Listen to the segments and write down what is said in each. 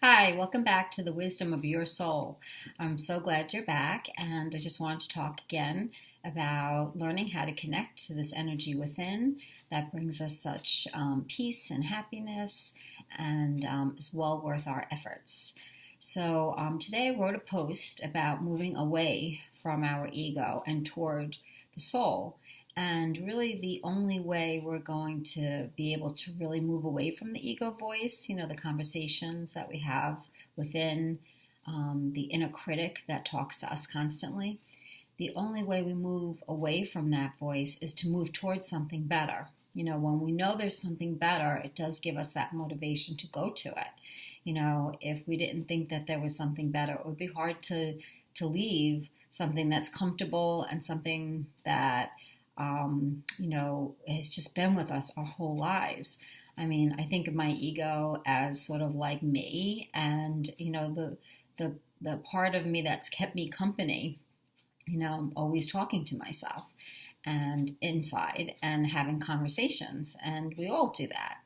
Hi, welcome back to the Wisdom of Your Soul. I'm so glad you're back, and I just wanted to talk again about learning how to connect to this energy within that brings us such peace and happiness and is well worth our efforts. So, today I wrote a post about moving away from our ego and toward the soul. And really, the only way we're going to be able to really move away from the ego voice, the conversations that we have within the inner critic that talks to us constantly, the only way we move away from that voice is to move towards something better. When we know there's something better, it does give us that motivation to go to it. If we didn't think that there was something better, it would be hard to leave something that's comfortable and something that has just been with us our whole lives. I think of my ego as sort of like me, and the part of me that's kept me company. I'm always talking to myself and inside and having conversations, and we all do that.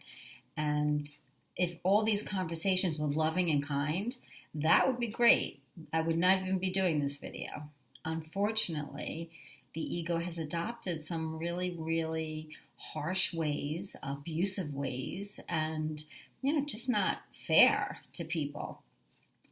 And if all these conversations were loving and kind, that would be great. I would not even be doing this video. Unfortunately, the ego has adopted some really, really harsh ways, abusive ways, and, just not fair to people.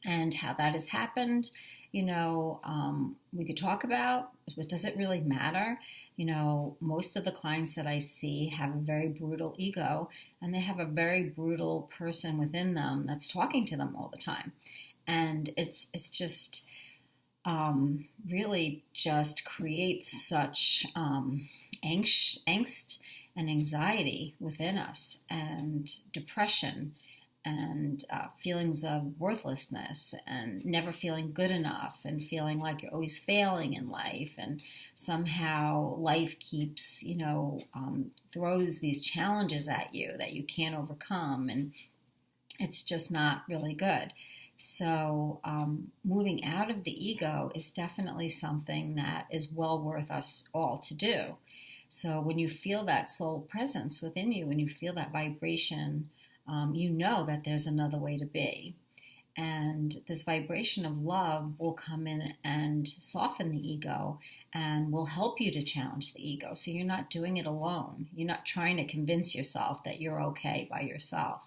And how that has happened, we could talk about, but does it really matter? Most of the clients that I see have a very brutal ego, and they have a very brutal person within them that's talking to them all the time. And it's just really just creates such angst and anxiety within us, and depression, and feelings of worthlessness, and never feeling good enough, and feeling like you're always failing in life, and somehow life keeps, throws these challenges at you that you can't overcome, and it's just not really good. So moving out of the ego is definitely something that is well worth us all to do. So when you feel that soul presence within you, when you feel that vibration, you know that there's another way to be. And this vibration of love will come in and soften the ego and will help you to challenge the ego. So you're not doing it alone. You're not trying to convince yourself that you're okay by yourself.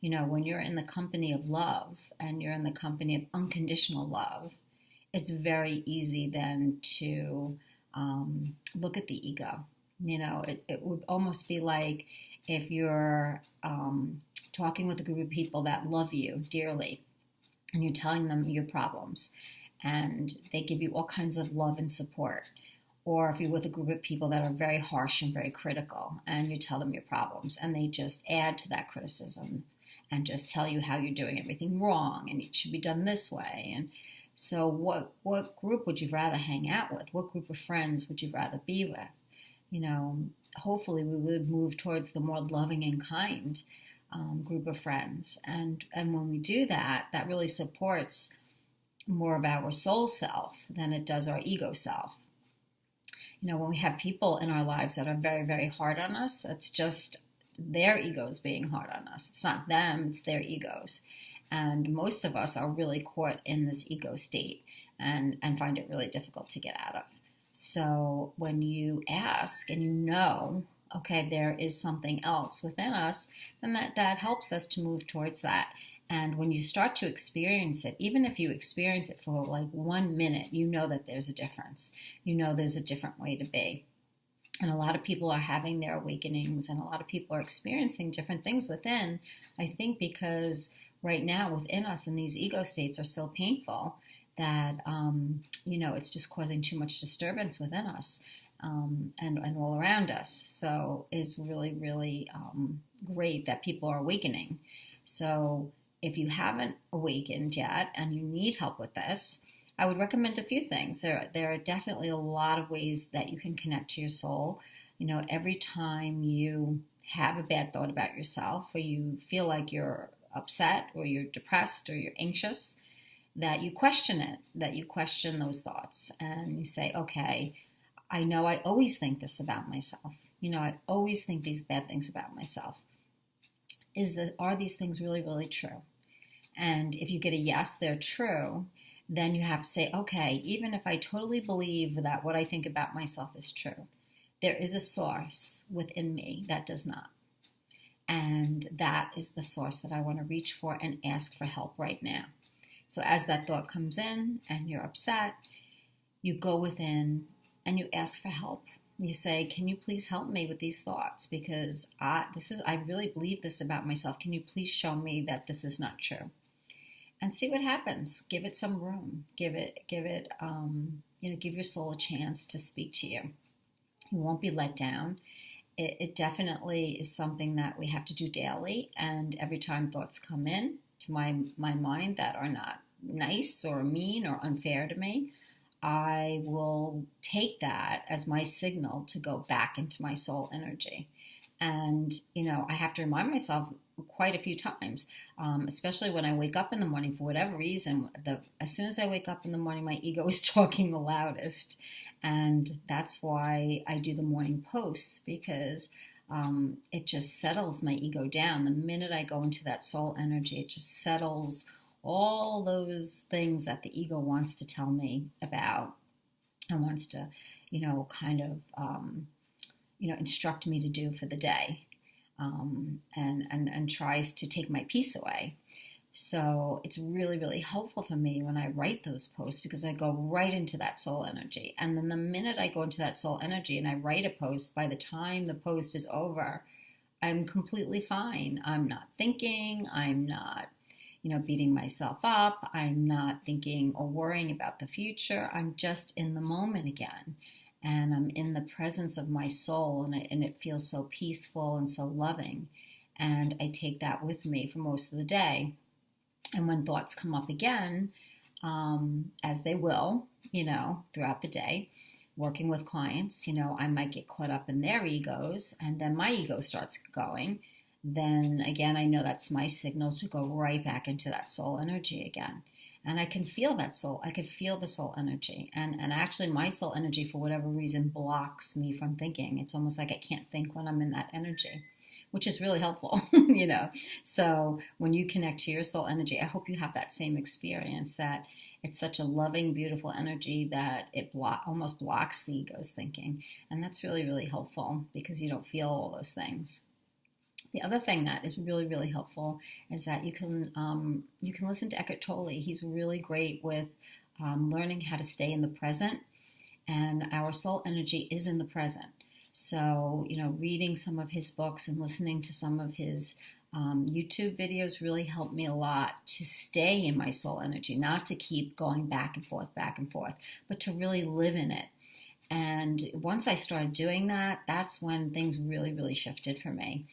When you're in the company of love and you're in the company of unconditional love, it's very easy then to look at the ego. It would almost be like if you're talking with a group of people that love you dearly, and you're telling them your problems, and they give you all kinds of love and support. Or if you're with a group of people that are very harsh and very critical, and you tell them your problems, and they just add to that criticism and just tell you how you're doing everything wrong and it should be done this way. And so what group would you rather hang out with? What group of friends would you rather be with? Hopefully we would move towards the more loving and kind group of friends. And when we do that, that really supports more of our soul self than it does our ego self. When we have people in our lives that are very, very hard on us, it's just their egos being hard on us. It's not them, it's their egos. And most of us are really caught in this ego state and find it really difficult to get out of. So when you ask and okay, there is something else within us, then that helps us to move towards that. And when you start to experience it, even if you experience it for like 1 minute, that there's a difference. There's a different way to be. And a lot of people are having their awakenings, and a lot of people are experiencing different things within, I think because right now within us and these ego states are so painful that, it's just causing too much disturbance within us and all around us. So it's really, really great that people are awakening. So if you haven't awakened yet and you need help with this, I would recommend a few things. There are definitely a lot of ways that you can connect to your soul. Every time you have a bad thought about yourself, or you feel like you're upset, or you're depressed, or you're anxious, that you question it, that you question those thoughts, and you say, okay, I know I always think this about myself. I always think these bad things about myself. Are these things really, really true? And if you get a yes, they're true, then you have to say, okay, even if I totally believe that what I think about myself is true, there is a source within me that does not. And that is the source that I want to reach for and ask for help right now. So as that thought comes in and you're upset, you go within and you ask for help. You say, can you please help me with these thoughts? Because I really believe this about myself. Can you please show me that this is not true? And see what happens. Give it some room. Give your soul a chance to speak to you. You won't be let down. It definitely is something that we have to do daily. And every time thoughts come in to my mind that are not nice or mean or unfair to me, I will take that as my signal to go back into my soul energy. And, I have to remind myself quite a few times, especially when I wake up in the morning for whatever reason. As soon as I wake up in the morning, my ego is talking the loudest. And that's why I do the morning posts, because it just settles my ego down. The minute I go into that soul energy, it just settles all those things that the ego wants to tell me about and wants to, instruct me to do for the day, and tries to take my peace away. So it's really, really helpful for me when I write those posts, because I go right into that soul energy. And then the minute I go into that soul energy and I write a post, by the time the post is over, I'm completely fine. I'm not thinking, I'm not beating myself up. I'm not thinking or worrying about the future. I'm just in the moment again. And I'm in the presence of my soul, and it feels so peaceful and so loving. And I take that with me for most of the day. And when thoughts come up again, as they will, throughout the day, working with clients, I might get caught up in their egos, and then my ego starts going. Then again, I know that's my signal to go right back into that soul energy again. And I can feel that soul. I can feel the soul energy. And actually my soul energy, for whatever reason, blocks me from thinking. It's almost like I can't think when I'm in that energy, which is really helpful, So when you connect to your soul energy, I hope you have that same experience, that it's such a loving, beautiful energy that it almost blocks the ego's thinking. And that's really, really helpful, because you don't feel all those things. The other thing that is really, really helpful is that you can listen to Eckhart Tolle. He's really great with learning how to stay in the present, and our soul energy is in the present. So, reading some of his books and listening to some of his YouTube videos really helped me a lot to stay in my soul energy, not to keep going back and forth, but to really live in it. And once I started doing that, that's when things really, really shifted for me.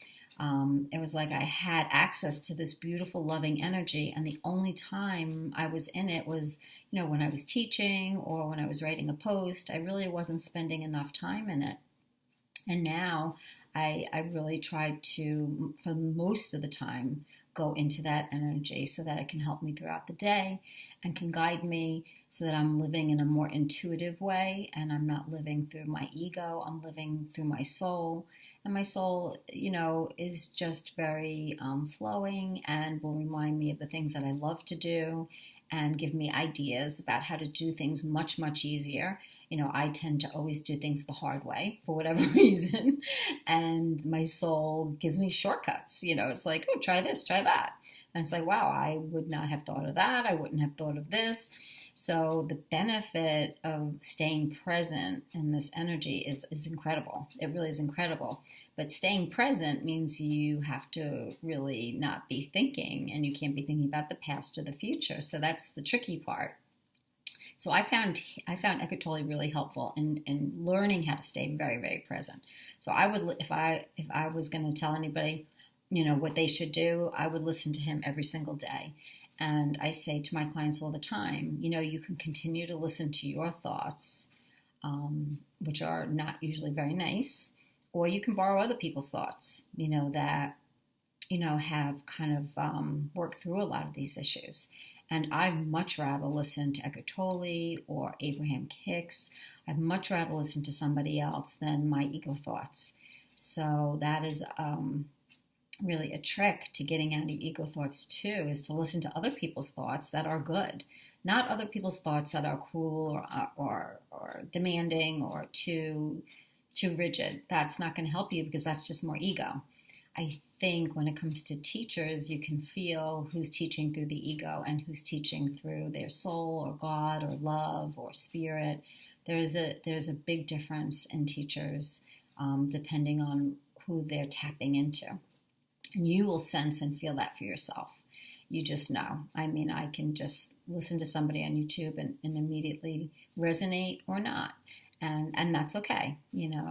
It was like I had access to this beautiful, loving energy, and the only time I was in it was, when I was teaching or when I was writing a post. I really wasn't spending enough time in it. And now I really try to, for most of the time, go into that energy so that it can help me throughout the day and can guide me, so that I'm living in a more intuitive way, and I'm not living through my ego. I'm living through my soul. And my soul, is just very flowing, and will remind me of the things that I love to do and give me ideas about how to do things much, much easier. I tend to always do things the hard way for whatever reason. And my soul gives me shortcuts. It's like, oh, try this, try that. And it's like, wow, I would not have thought of that. I wouldn't have thought of this. So the benefit of staying present in this energy is incredible. It really is incredible. But staying present means you have to really not be thinking, and you can't be thinking about the past or the future. So that's the tricky part. So I found Eckhart Tolle really helpful in learning how to stay very, very present. So I would, if I was going to tell anybody, what they should do, I would listen to him every single day. And I say to my clients all the time, you can continue to listen to your thoughts, which are not usually very nice, or you can borrow other people's thoughts, that, have kind of worked through a lot of these issues. And I'd much rather listen to Eckhart Tolle or Abraham Hicks. I'd much rather listen to somebody else than my ego thoughts. So that is really a trick to getting out of ego thoughts too is to listen to other people's thoughts that are good, not other people's thoughts that are cruel or demanding or too rigid. That's not going to help you because that's just more ego. I think when it comes to teachers, you can feel who's teaching through the ego and who's teaching through their soul or God or love or spirit. There's a big difference in teachers depending on who they're tapping into. And you will sense and feel that for yourself. You just know. I mean, I can just listen to somebody on YouTube and immediately resonate or not. And that's okay,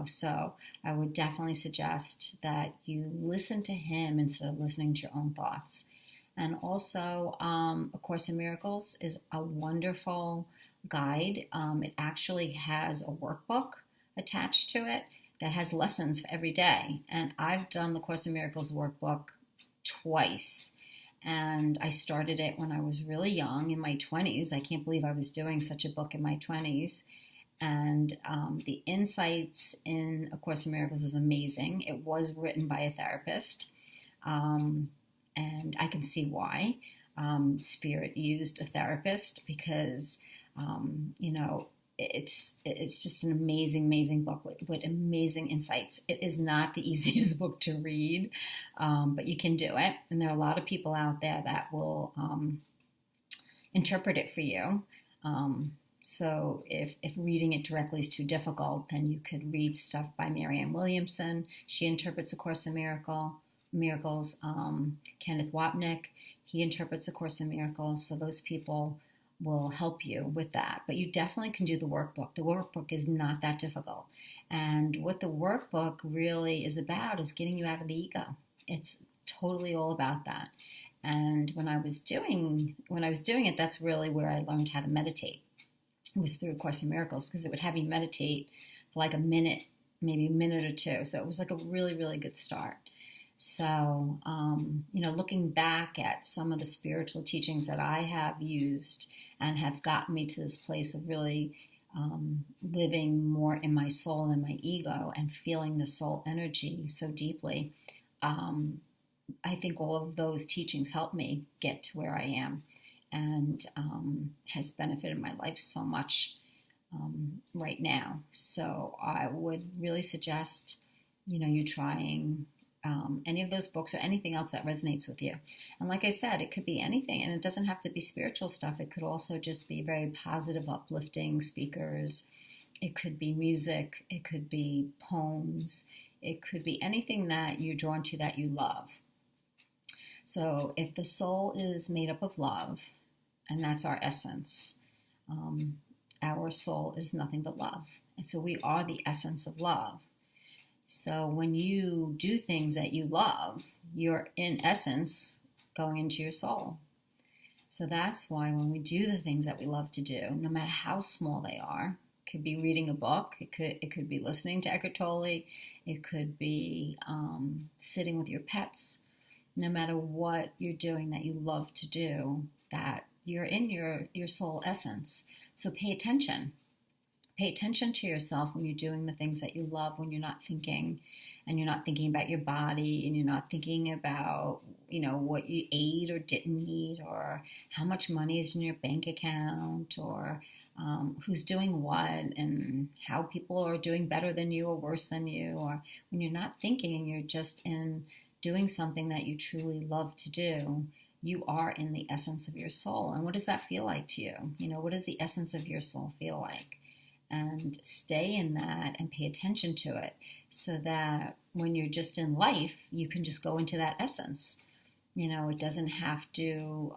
So I would definitely suggest that you listen to him instead of listening to your own thoughts. And also, A Course in Miracles is a wonderful guide. It actually has a workbook attached to it that has lessons for every day. And I've done the Course in Miracles workbook twice. And I started it when I was really young, in my 20s. I can't believe I was doing such a book in my 20s. And the insights in A Course in Miracles is amazing. It was written by a therapist, and I can see why. Spirit used a therapist because, it's just an amazing book with amazing insights. It is not the easiest book to read, but you can do it. And there are a lot of people out there that will interpret it for you. So if reading it directly is too difficult, then you could read stuff by Marianne Williamson. She interprets A Course in Miracles. Kenneth Wapnick, he interprets A Course in Miracles. So those people will help you with that. But you definitely can do the workbook. The workbook is not that difficult. And what the workbook really is about is getting you out of the ego. It's totally all about that. And when I was doing it, that's really where I learned how to meditate. It was through A Course in Miracles because it would have you meditate for like a minute, maybe a minute or two. So it was like a really, really good start. So, looking back at some of the spiritual teachings that I have used and have gotten me to this place of really living more in my soul than my ego and feeling the soul energy so deeply, I think all of those teachings helped me get to where I am and has benefited my life so much right now. So I would really suggest, you trying any of those books or anything else that resonates with you. And like I said, it could be anything, and it doesn't have to be spiritual stuff. It could also just be very positive, uplifting speakers. It could be music. It could be poems. It could be anything that you're drawn to that you love. So if the soul is made up of love, and that's our essence, our soul is nothing but love. And so we are the essence of love. So when you do things that you love, you're in essence going into your soul. So that's why when we do the things that we love to do, no matter how small they are, it could be reading a book, it could be listening to Eckhart Tolle, it could be sitting with your pets. No matter what you're doing that you love to do, that you're in your soul essence. So pay attention. Pay attention to yourself when you're doing the things that you love, when you're not thinking, and you're not thinking about your body, and you're not thinking about, what you ate or didn't eat, or how much money is in your bank account, or who's doing what, and how people are doing better than you or worse than you, or when you're not thinking and you're just in doing something that you truly love to do, you are in the essence of your soul. And what does that feel like to you? What does the essence of your soul feel like? And stay in that and pay attention to it so that when you're just in life, you can just go into that essence. It doesn't have to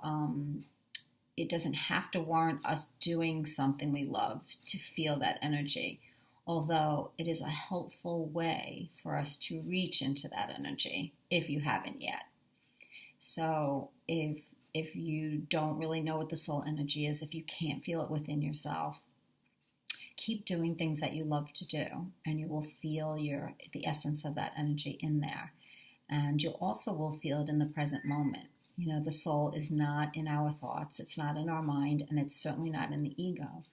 warrant us doing something we love to feel that energy, although it is a helpful way for us to reach into that energy if you haven't yet. So if you don't really know what the soul energy is, if you can't feel it within yourself, keep doing things that you love to do, and you will feel the essence of that energy in there. And you also will feel it in the present moment. The soul is not in our thoughts, it's not in our mind, and it's certainly not in the ego.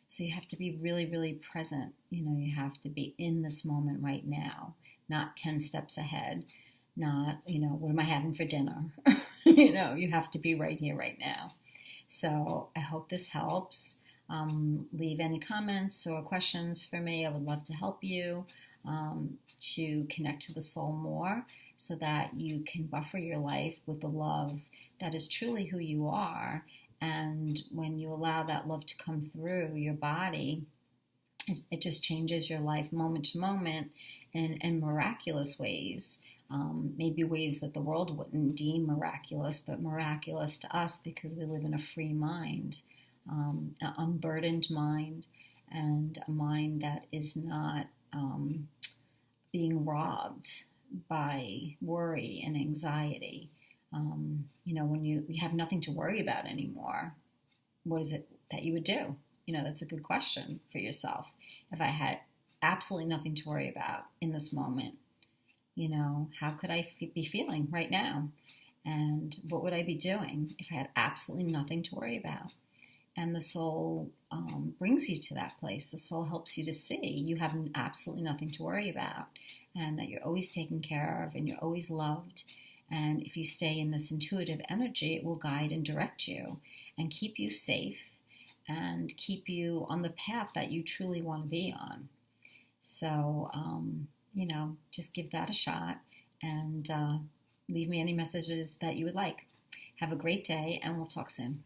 So you have to be really, really present. You have to be in this moment right now, not 10 steps ahead. not, what am I having for dinner? You have to be right here, right now. So I hope this helps. Leave any comments or questions for me. I would love to help you to connect to the soul more so that you can buffer your life with the love that is truly who you are. And when you allow that love to come through your body, it just changes your life moment to moment in miraculous ways. Maybe ways that the world wouldn't deem miraculous, but miraculous to us because we live in a free mind, an unburdened mind, and a mind that is not being robbed by worry and anxiety. When you have nothing to worry about anymore, what is it that you would do? That's a good question for yourself. If I had absolutely nothing to worry about in this moment, how could I be feeling right now? And what would I be doing if I had absolutely nothing to worry about? And the soul brings you to that place. The soul helps you to see you have absolutely nothing to worry about and that you're always taken care of and you're always loved. And if you stay in this intuitive energy, it will guide and direct you and keep you safe and keep you on the path that you truly want to be on. So, just give that a shot and leave me any messages that you would like. Have a great day, and we'll talk soon.